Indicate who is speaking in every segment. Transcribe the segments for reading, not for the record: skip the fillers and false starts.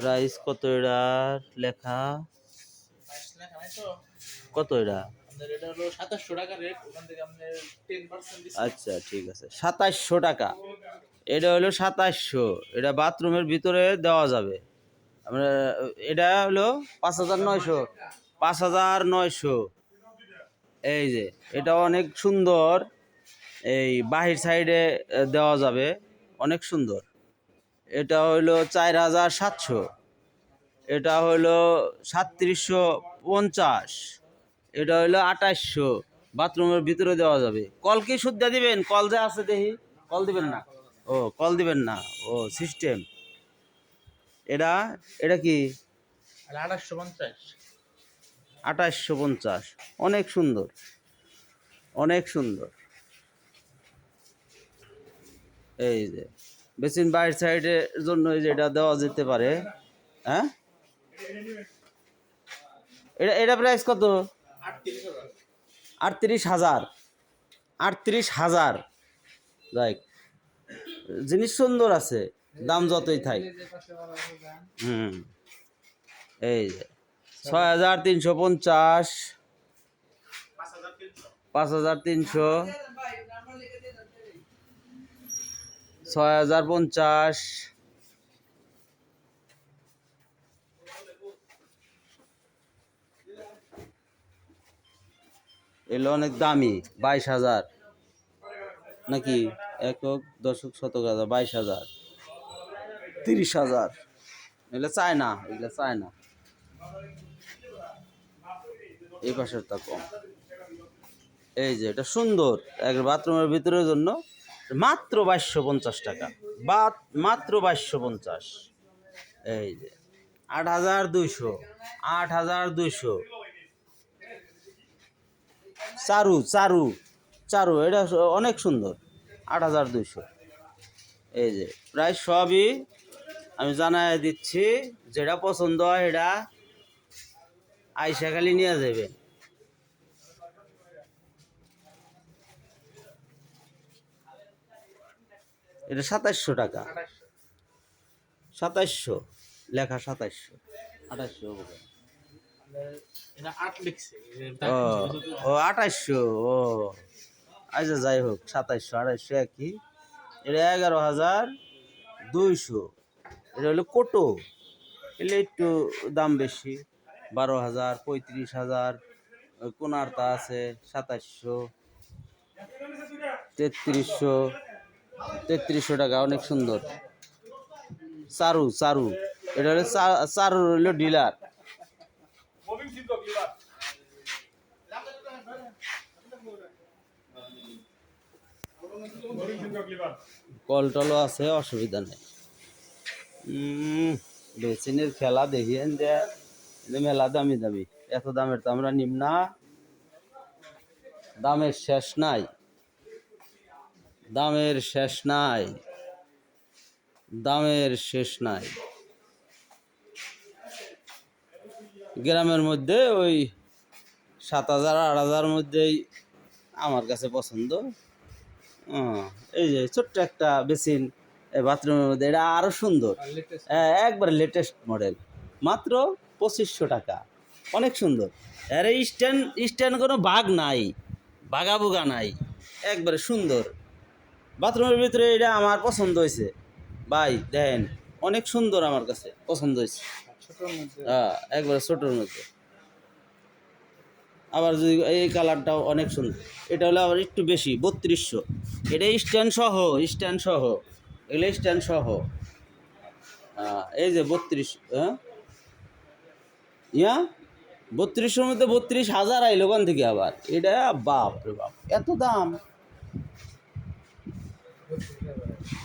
Speaker 1: Price কত এটার লেখা? কত এটা? আচ্ছা ঠিক আছে, 2700 টাকা। এটা হলো 2700। এটা বাথরুমের ভিতরে দেওয়া যাবে। আমরা এটা হলো 5900। 5900। এই যে এটা অনেক সুন্দর, এই বাহির সাইডে দেওয়া যাবে, অনেক সুন্দর। এটা হইলো 4700। এটা হইলো 3750। এটা হইলো 2800। বাথরুমের ভিতরে দেওয়া যাবে। কল কি সুদ্ধা দিবেন? কল যে আছে দেখি, কল দিবেন না? ও কল দিবেন না, ও সিস্টেম। এটা এটা কি? 2850। অনেক সুন্দর, অনেক সুন্দর। এই যে বেসিন বাইরের সাইডের জন্য এই যে এটা দেওয়া যেতে পারে। হ্যাঁ, এটা এটা প্রাইস কত? 38,000। 38,000। লাইক জিনিস সুন্দর আছে, দাম যতই থাক। এই যে 6350। 5300। 6050। এগুলো অনেক দামি। 22,000 নাকি? একক দশক শতক হাজার। 22,000। 30,000। এগুলো চায় না, এগুলো চায় না। এই পাশের তা কম। এই যে এটা সুন্দর, এক বাথরুমের ভিতরের জন্য মাত্র 2250 টাকা। মাত্র 2250। এই যে 8200। 8200। চারু চারু চারু, এটা অনেক সুন্দর। 8200। এই যে প্রায় সবই আমি জানাই দিচ্ছি, যেটা পছন্দ হয় এটা আইসা খালি নিয়ে যাবে। এটা 2700 টাকা। 2700 লেখা, 2700। 2800 হবে। ও 2800। ও আচ্ছা, যাই হোক, 2700 2800 একই। এটা 11,200। এটা হলো কোটো, এলে একটু দাম বেশি। 12,000, 35,000। কোনারটা আছে 2700। 3300। 3300 টাকা, অনেক সুন্দর। চারু চারু, এটা হলো চারু হলো ডিলার। কল টলও আছে, অসুবিধা নেই। বেসিনের খেলা দেখিয়েন যে মেলা দামি দামি। এত দামের তো আমরা নিম না, দামের শেষ নাই, দামের শেষ নাই, দামের শেষ নাই। গ্রামের মধ্যে ওই 7,000 8,000 মধ্যেই আমার কাছে পছন্দ। এই যে ছোট্ট একটা বেসিন বাথরুমের মধ্যে, এটা আরো সুন্দর, একবার লেটেস্ট মডেল। মাত্র 2500 টাকা, অনেক সুন্দর। আরে স্ট্যান্ড স্ট্যান্ড কোনো বাগ নাই, বাগাবুগা নাই, একবারে সুন্দর। বাথরুমের ভিতরে এটা আমার পছন্দ হয়েছে ভাই, দেখেন অনেক সুন্দর, আমার কাছে পছন্দ হয়েছে। হ্যাঁ, একবারে ছোটোর মধ্যে। আবার যদি এই কালারটাও অনেক সুন্দর। এটা হলো আবার একটু বেশি, 3200। এটা স্ট্যান্ড সহ, স্ট্যান্ড সহ, এগুলো স্ট্যান্ড সহ। এই যে 32। হ্যাঁ, 3200 মধ্যে 32,000 আইলো ওখান থেকে আবার। এটা বাপ রে বাপ, এত দাম!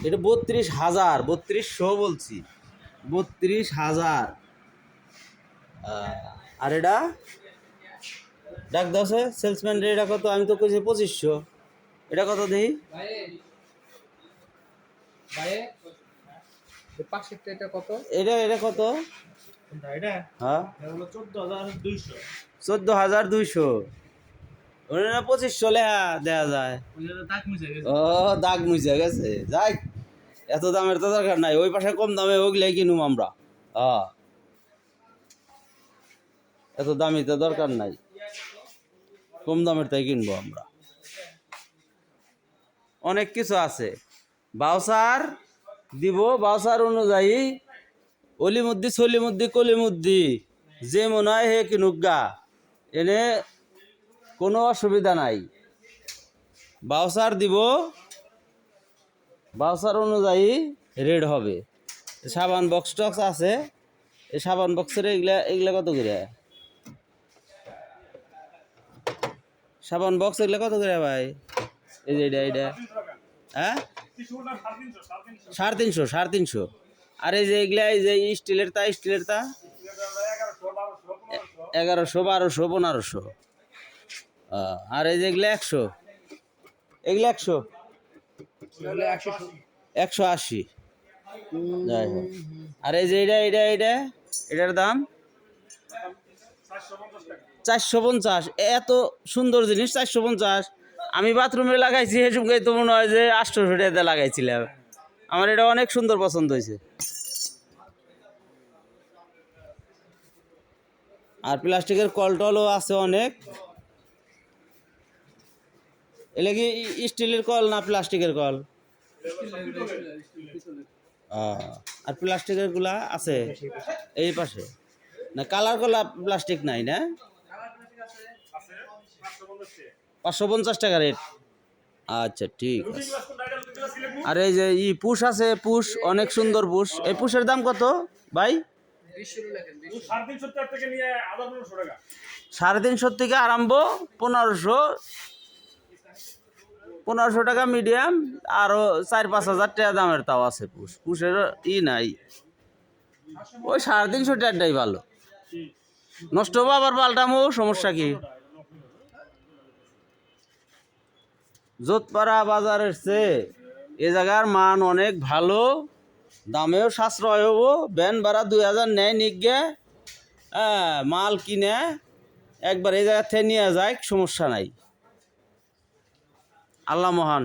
Speaker 1: এটা 32,000, 3200 বলছি, 32,000। আর এটা ডাক দাসে সেলসম্যান, এটা কত? আমি তো কইছি 2500। এটা কত দেখি? এটা এটা কত? হ্যাঁ, 14,200। 2500 লেখা দেয়া যায়। ও দাগ মুছে গেছে। যাই, এত দামের তো দরকার নাই, ওই পাশে কম দামে ওগুলাই কিনুম আমরা। হ্যাঁ, এত দামি তো দরকার নাই, কম দামের তাই কিনবো আমরা। অনেক কিছু আছে, বাউসার দিব, বাউসার অনুযায়ী অলিমুদ্দি সলিমুদ্দি কলিমুদ্দি যে মনে হয় হে কিনুক গা, এনে কোনো অসুবিধা নাই। বাউসার দিব, বাউসার অনুযায়ী রেড হবে। সাবান বক্স টক্স আছে, এই সাবান বক্সের এগুলা এগুলা কত করে? সাবান বক্স এগুলা কত করে ভাই? এই যে এটা হ্যাঁ 350, 350। আর এই যে এগুলা এই যে স্টিলের তা 1100, 1200, 1500। আর এই যে এগুলা 100, এগুলা 100, 180। যাই হোক। আর এই যে এটার দাম 450। এত সুন্দর জিনিস 450। আমি বাথরুমে লাগাইছি, এসব তো মনে হয় যে 800 টাকা লাগাইছিলাম। আমার এটা অনেক সুন্দর পছন্দ হয়েছে। আর প্লাস্টিকের কল টলও আছে অনেক। এলে কি স্টিলের কল না প্লাস্টিকের কল? আর প্লাস্টিকের গুলা আছে এই পাশে না? কালার কলা প্লাস্টিক নাই না? 550 টাকা রেট। আচ্ছা ঠিক আছে। আর এই যে পুশ আছে, পুশ অনেক সুন্দর পুশ। এই পুশের দাম কত ভাই? 350 থেকে আরম্ভ, 1500 টাকা মিডিয়াম, আরো 4-5 হাজার টাকা দামের তাও আছে পুশ। পুশের নাই, ওই 350 টাকাটাই ভালো। নষ্ট হবো আবার পাল্টামো, সমস্যা কি? যোধপাড়া বাজারের চেয়ে এ জায়গার মান অনেক ভালো, দামেও সাশ্রয় হবো। ভ্যান ভাড়া 2000 নেয় নিগে, হ্যাঁ, মাল কিনে একবার এই জায়গা থেকে নিয়ে যায়, সমস্যা নাই। আল্লাহ মহান।